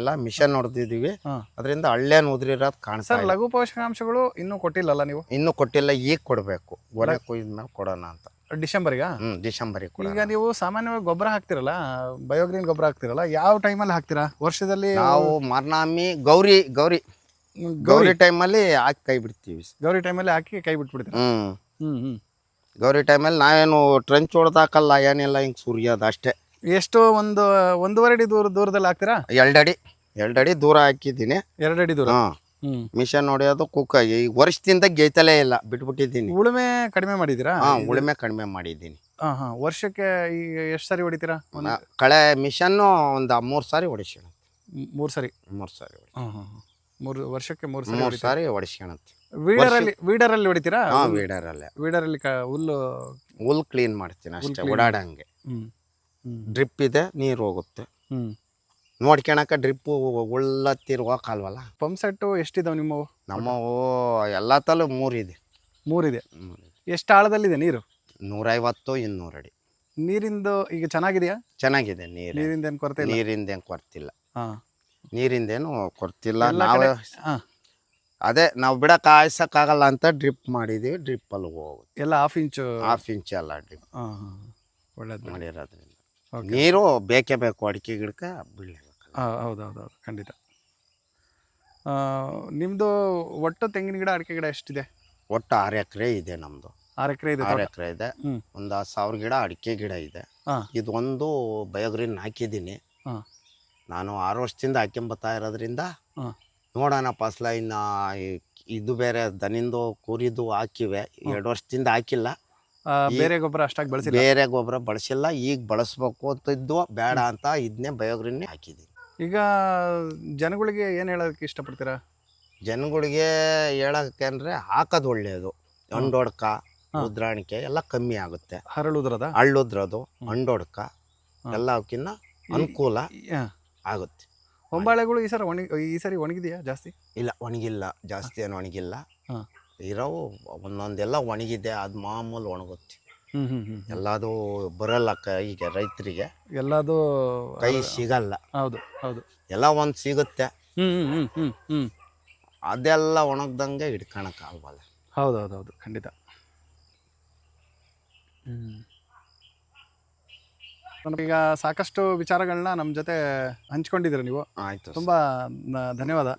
ಎಲ್ಲ ಮಿಷನ್ ಹೊಡೆದಿದ್ದೀವಿ. ಹಾ. ಅದರಿಂದ ಹಳ್ಳೇನು ಉದುರಿರೋದು ಕಾಣಿಸ್ತಾ ಸರ್ ಇಲ್ಲ. ಲಘು ಪೋಷಕಾಂಶಗಳು ಇನ್ನೂ ಕೊಟ್ಟಿಲ್ಲಲ್ಲ ನೀವು? ಇನ್ನೂ ಕೊಟ್ಟಿಲ್ಲ, ಈಗ ಕೊಡಬೇಕು. ಗೊನೆ ಕೊಯ್ದ್ಮೇಲೆ ಕೊಡೋಣ ಅಂತ. ಡಿಸೆಂಬರ್ಗ? ಡಿಸೆಂಬರಿಗೆ ಕೊಡೋಣ. ಈಗ ನೀವು ಸಾಮಾನ್ಯವಾಗಿ ಗೊಬ್ಬರ ಹಾಕ್ತಿರಲ್ಲ, ಬಯೋಗ್ರೀನ್ ಗೊಬ್ಬರ ಹಾಕ್ತಿರಲ್ಲ, ಯಾವ ಟೈಮಲ್ಲಿ ಹಾಕ್ತೀರಾ ವರ್ಷದಲ್ಲಿ? ನಾವು ಮಾರ್ನಾಮಿ ಗೌರಿ ಟೈಮಲ್ಲಿ ಹಾಕಿ ಕೈ ಬಿಡ್ತೀವಿ. ಗೌರಿ ಟೈಮಲ್ಲಿ ಹಾಕಿ ಕೈ ಬಿಟ್ಬಿಡ್ತೀರಾ? ಗೌರಿ ಟೈಮಲ್ಲಿ ನಾವೇನು ಟ್ರೆಂಚ್ ಹೊಡೆದಾಕಲ್ಲ, ಏನಿಲ್ಲ, ಹಿಂಗೆ ಸುರಿಯೋದು ಅಷ್ಟೇ. ಎಷ್ಟು ಒಂದೂವರೆ ಅಡಿ ದೂರದಲ್ಲಿ ಹಾಕ್ತೀರಾ? 2 ಅಡಿ ದೂರ ಹಾಕಿದ್ದೀನಿ. 2 ಅಡಿ ದೂರ. ಮಿಷನ್ ಹೊಡೆಯೋದು ಈ ವರ್ಷದಿಂದ ಗೈತಲೇ ಇಲ್ಲ, ಬಿಟ್ಬಿಟ್ಟಿದ್ದೀನಿ. ಉಳುಮೆ ಕಡಿಮೆ ಮಾಡಿದ್ದೀರಾ? ಉಳುಮೆ ಕಡಿಮೆ ಮಾಡಿದ್ದೀನಿ. ವರ್ಷಕ್ಕೆ ಈಗ ಎಷ್ಟು ಸಾರಿ ಹೊಡಿತೀರಾ? ಕಳೆ ಮಿಷನ್ನು ಒಂದು 3 ಸಾರಿ ಹೊಡಿಸೋಣ. 3 ಸರಿ? 3 ಸಾರಿ ವರ್ಷಕ್ಕೆ 3 ಸಾರಿ ಹೊಡಿಸ್ಕೊಳತ್ತೆ. ವೀಡರಲ್ಲಿ ಹೊಡಿತೀರಾ? ವೀಡರಲ್ಲಿ ಹುಲ್ ಕ್ಲೀನ್ ಮಾಡ್ತೀನಿ ಅಷ್ಟೇ, ಓಡಾಡಂಗೆ. ಡ್ರಿಪ್ ಇದೆ, ನೀರು ಹೋಗುತ್ತೆ. ನೋಡ್ಕೊಳಕ ಡ್ರಿಪ್ಪು ಉಳ್ಳತ್ತಿರುವಲ್ವಲ್ಲ. ಪಂಪ್ ಸೆಟ್ಟು ಎಷ್ಟಿದಾವೆ ನಿಮ್ಮವು? ನಮ್ಮವು ಎಲ್ಲ ತಲೂ 3 ಇದೆ. 3 ಇದೆ. ಎಷ್ಟು ಆಳದಲ್ಲಿದೆ ನೀರು? 150-200 ಅಡಿ. ನೀರಿಂದು ಈಗ ಚೆನ್ನಾಗಿದೆಯಾ? ಚೆನ್ನಾಗಿದೆ. ನೀರಿಂದೇನು ಕೊರತೆ ಇಲ್ಲ? ನೀರಿಂದೇನು ಕೊರತಿಲ್ಲ. ನೀರಿಂದೇನು ಕೊರತಿಲ್ಲ. ಅದೇ ನಾವು ಬಿಡಕ್ಕೆ ಆಯ್ಸಕ್ಕಾಗಲ್ಲ ಅಂತ ಡ್ರಿಪ್ ಮಾಡಿದ್ದೀವಿ. ಡ್ರಿಪ್ಪಲ್ಲಿ ಹೋಗುತ್ತೆ ಎಲ್ಲ ಹಾಫ್ ಇಂಚ್ ಅಲ್ಲ ಡ್ರಿಪ್ ಒಳ್ಳೇದು ಮಾಡಿರೋದ್ರಿಂದ. ನೀರು ಬೇಕೇ ಬೇಕು ಅಡಿಕೆ ಗಿಡಕ್ಕೆ ಬೀಳಬೇಕು. ಹೌದೌದು, ಖಂಡಿತ. ನಿಮ್ಮದು ಒಟ್ಟು ತೆಂಗಿನ ಗಿಡ, ಅಡಿಕೆ ಗಿಡ ಎಷ್ಟಿದೆ? ಒಟ್ಟು 6 ಎಕರೆ ಇದೆ ನಮ್ಮದು. 6 ಎಕರೆ ಇದೆ. 6 ಎಕರೆ ಇದೆ. ಒಂದು 1000 ಗಿಡ ಅಡಿಕೆ ಗಿಡ ಇದೆ. ಇದೊಂದು ಬಯೋಗ್ರೀನ್ ಹಾಕಿದ್ದೀನಿ. ನಾನು 6 ವರ್ಷದಿಂದ ಹಾಕೊಂಬತ್ತಾ ಇರೋದ್ರಿಂದ ನೋಡೋಣ ಫಸಲ. ಇನ್ನು ಇದು ಬೇರೆ ದನಿಂದು ಕೂರಿದು ಹಾಕಿವೆ. 2 ವರ್ಷದಿಂದ ಹಾಕಿಲ್ಲ. ಬೇರೆ ಗೊಬ್ಬರ ಅಷ್ಟಾಗಿ ಬಳಸಿಲ್ಲ? ಬೇರೆ ಗೊಬ್ಬರ ಬಳಸಿಲ್ಲ. ಈಗ ಬಳಸ್ಬೇಕು ಅಂತಿದ್ದು, ಬೇಡ ಅಂತ ಇದನ್ನೇ ಬಯೋಗ್ರೀನ್ನೇ ಹಾಕಿದ್ದೀನಿ. ಈಗ ಜನಗಳಿಗೆ ಏನು ಹೇಳೋಕ್ಕೆ ಇಷ್ಟಪಡ್ತೀರಾ? ಜನಗಳಿಗೆ ಹೇಳೋಕ್ಕೆ ಅಂದರೆ ಹಾಕೋದು ಒಳ್ಳೆಯದು. ಹಣ್ಣೊಡ್ಕ, ಉದ್ರಾಣಿಕೆ ಎಲ್ಲ ಕಮ್ಮಿ ಆಗುತ್ತೆ. ಹಳ್ಳುದ್ರದು, ಹಣ್ಣೊಡ್ಕ ಎಲ್ಲ ಅವಕ್ಕಿನ್ನ ಅನುಕೂಲ ಆಗುತ್ತೆ. ಹೊಂಬಾಳೆಗಳು ಈ ಸರಿ ಒಣಗಿದೆಯಾ ಜಾಸ್ತಿ? ಇಲ್ಲ, ಒಣಗಿಲ್ಲ. ಜಾಸ್ತಿ ಏನು ಒಣಗಿಲ್ಲ. ಇರೋವು ಒಂದೊಂದೆಲ್ಲ ಒಣಗಿದೆ. ಅದು ಮಾಮೂಲು ಒಣಗುತ್ತೆ. ಎಲ್ಲದು ಬರಲ್ಲ ಈಗ ರೈತರಿಗೆ, ಎಲ್ಲದು ಕೈ ಸಿಗಲ್ಲ. ಹೌದು ಎಲ್ಲ ಒಂದು ಸಿಗುತ್ತೆ. ಅದೆಲ್ಲ ಒಣಗ್ದಂಗೆ ಹಿಡ್ಕೊಳಕ್ಕಾಗಲ್ಲ. ಹೌದೌದು, ಖಂಡಿತ. ಈಗ ಸಾಕಷ್ಟು ವಿಚಾರಗಳನ್ನ ನಮ್ಮ ಜೊತೆ ಹಂಚ್ಕೊಂಡಿದ್ದೀರ ನೀವು. ಆಯಿತು, ತುಂಬ ಧನ್ಯವಾದ.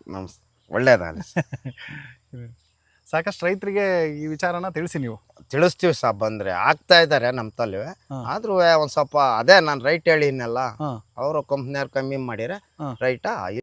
ಒಳ್ಳೇದಾಗಲಿ. ಸಾಕಷ್ಟು ರೈತರಿಗೆ ಈ ವಿಚಾರನ ನೀವು ತಿಳಿಸ್ತೀವಿ ಸಹ. ಬಂದರೆ ಆಗ್ತಾ ಇದ್ದಾರೆ ನಮ್ಮ ತಲೆ. ಆದ್ರೂ ಒಂದು ಸ್ವಲ್ಪ ಅದೇ ನಾನು ರೈಟ್ ಹೇಳಿನಲ್ಲ, ಅವರು ಕಂಪ್ನಿಯವ್ರು ಕಮ್ಮಿ ಮಾಡಿದ್ರೆ ರೈಟ